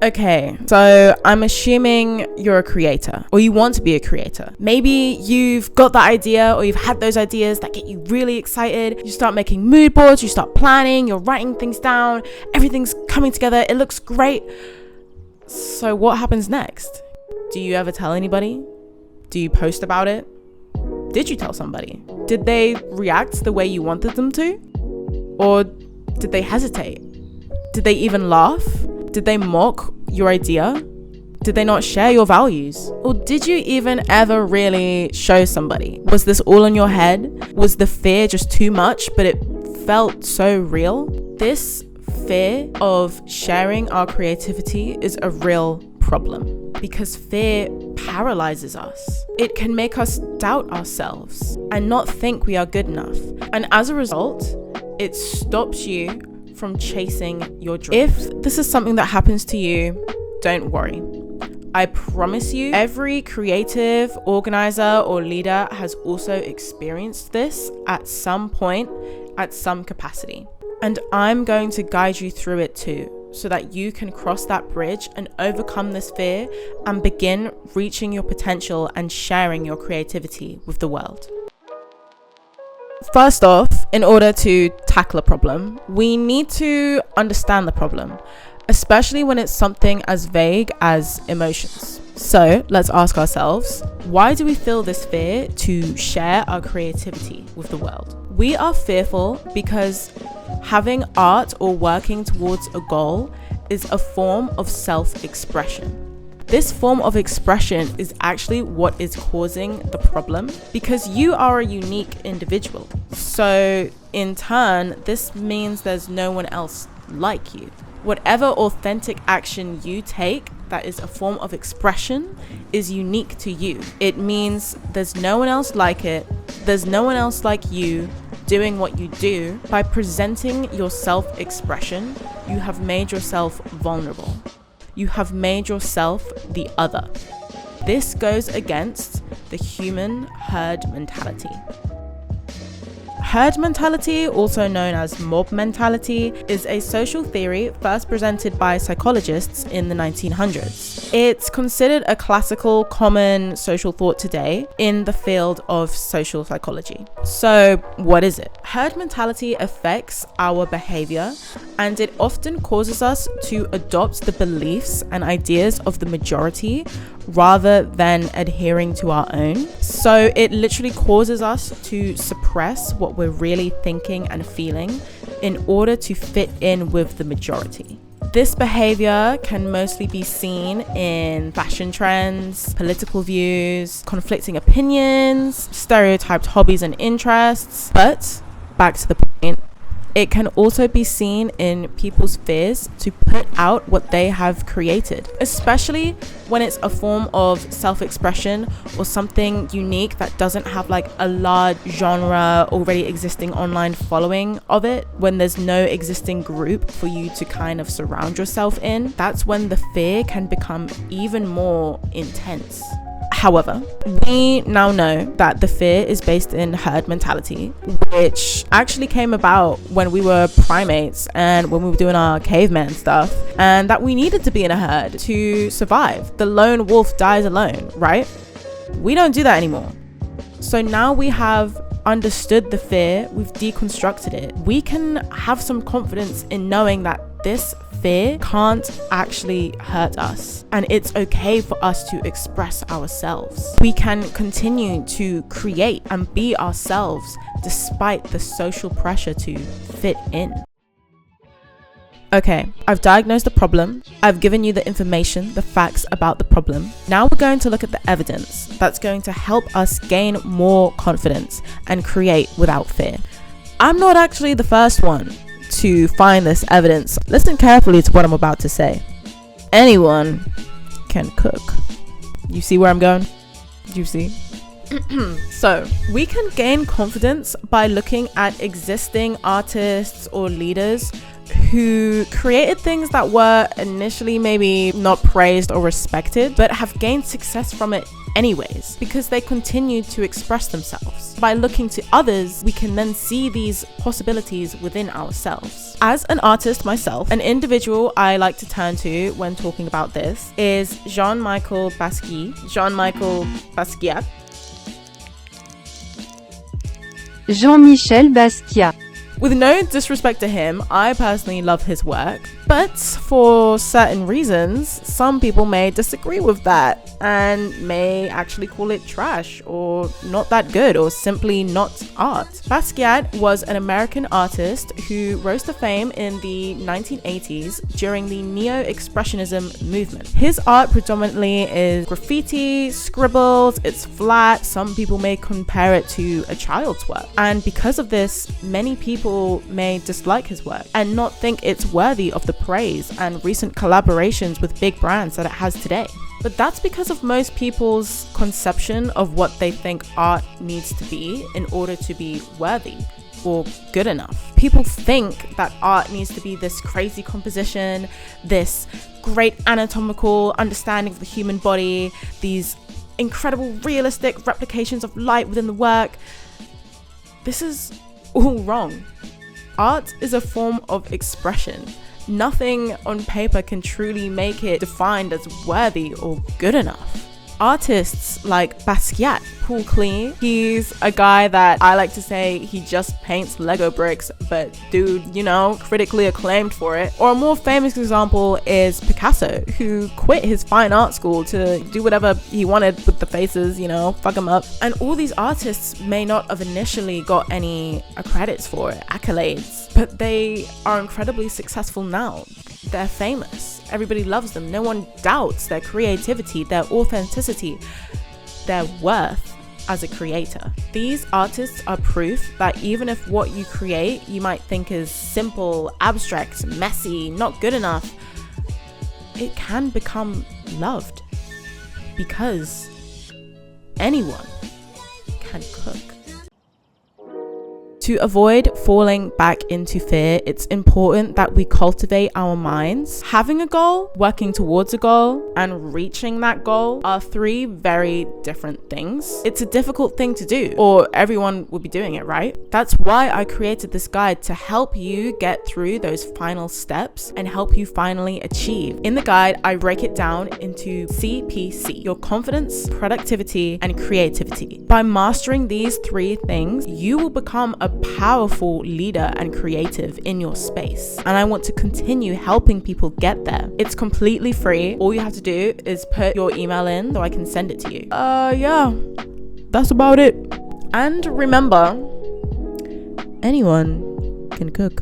Okay, so I'm assuming you're a creator or you want to be a creator. Maybe you've got that idea or you've had those ideas that get you really excited. You start making mood boards, you start planning, you're writing things down, everything's coming together, it looks great. So what happens next? Do you ever tell anybody? Do you post about it? Did you tell somebody? Did they react the way you wanted them to? Or did they hesitate? Did they even laugh? Did they mock your idea? Did they not share your values? Or did you even ever really show somebody? Was this all in your head? Was the fear just too much, but it felt so real? This fear of sharing our creativity is a real problem because fear paralyzes us. It can make us doubt ourselves and not think we are good enough. And as a result, it stops you from chasing your dreams. If this is something that happens to you, don't worry. I promise you, every creative organizer or leader has also experienced this at some point, at some capacity. And I'm going to guide you through it too, so that you can cross that bridge and overcome this fear and begin reaching your potential and sharing your creativity with the world. First off, in order to tackle a problem, we need to understand the problem, especially when it's something as vague as emotions. So let's ask ourselves, why do we feel this fear to share our creativity with the world? We are fearful because having art or working towards a goal is a form of self-expression. This form of expression is actually what is causing the problem because you are a unique individual. So in turn, this means there's no one else like you. Whatever authentic action you take that is a form of expression is unique to you. It means there's no one else like it. There's no one else like you doing what you do. By presenting your self-expression, you have made yourself vulnerable. You have made yourself the other. This goes against the human herd mentality. Herd mentality, also known as mob mentality, is a social theory first presented by psychologists in the 1900s. It's considered a classical, common social thought today in the field of social psychology. So, what is it? Herd mentality affects our behavior, and it often causes us to adopt the beliefs and ideas of the majority rather than adhering to our own. So it literally causes us to suppress what we're really thinking and feeling in order to fit in with the majority. This behavior can mostly be seen in fashion trends, political views, conflicting opinions, stereotyped hobbies and interests. But back to the point, it can also be seen in people's fears to put out what they have created, especially when it's a form of self-expression or something unique that doesn't have like a large genre already existing online following of it. When there's no existing group for you to kind of surround yourself in, that's when the fear can become even more intense. However, we now know that the fear is based in herd mentality, which actually came about when we were primates and when we were doing our caveman stuff, and that we needed to be in a herd to survive. The lone wolf dies alone, right? We don't do that anymore. So now we have understood the fear, we've deconstructed it. We can have some confidence in knowing that this fear can't actually hurt us, and it's okay for us to express ourselves. We can continue to create and be ourselves despite the social pressure to fit in. Okay, I've diagnosed the problem. I've given you the information, the facts about the problem. Now we're going to look at the evidence that's going to help us gain more confidence and create without fear. I'm not actually the first one to find this evidence. Listen carefully to what I'm about to say. Anyone can cook. You see where I'm going? You see? So, we can gain confidence by looking at existing artists or leaders who created things that were initially maybe not praised or respected, but have gained success from it anyways, because they continued to express themselves. By looking to others, we can then see these possibilities within ourselves. As an artist myself, an individual I like to turn to when talking about this is Jean-Michel Basquiat. Jean-Michel Basquiat. Jean-Michel Basquiat. With no disrespect to him, I personally love his work, but for certain reasons, some people may disagree with that and may actually call it trash or not that good or simply not art. Basquiat was an American artist who rose to fame in the 1980s during the Neo-Expressionism movement. His art predominantly is graffiti, scribbles, it's flat, some people may compare it to a child's work. And because of this, many people may dislike his work and not think it's worthy of the praise and recent collaborations with big brands that it has today. But that's because of most people's conception of what they think art needs to be in order to be worthy or good enough. People think that art needs to be this crazy composition, this great anatomical understanding of the human body, these incredible realistic replications of light within the work. This is all wrong. Art is a form of expression. Nothing on paper can truly make it defined as worthy or good enough. Artists like Basquiat, Paul Klee, he's a guy that I like to say he just paints Lego bricks, but dude, you know, critically acclaimed for it. Or a more famous example is Picasso, who quit his fine art school to do whatever he wanted with the faces, you know, fuck him up. And all these artists may not have initially got any credits for it, accolades, but they are incredibly successful now. They're famous. Everybody loves them. No one doubts their creativity, their authenticity, their worth as a creator. These artists are proof that even if what you create you might think is simple, abstract, messy, not good enough, it can become loved because anyone can cook. To avoid falling back into fear, it's important that we cultivate our minds. Having a goal, working towards a goal, and reaching that goal are three very different things. It's a difficult thing to do, or everyone would be doing it, right? That's why I created this guide to help you get through those final steps and help you finally achieve. In the guide, I break it down into CPC, your confidence, productivity, and creativity. By mastering these three things, you will become a powerful leader and creative in your space. And I want to continue helping people get there. It's completely free. All you have to do is put your email in so I can send it to you. Yeah, that's about it. And remember, anyone can cook.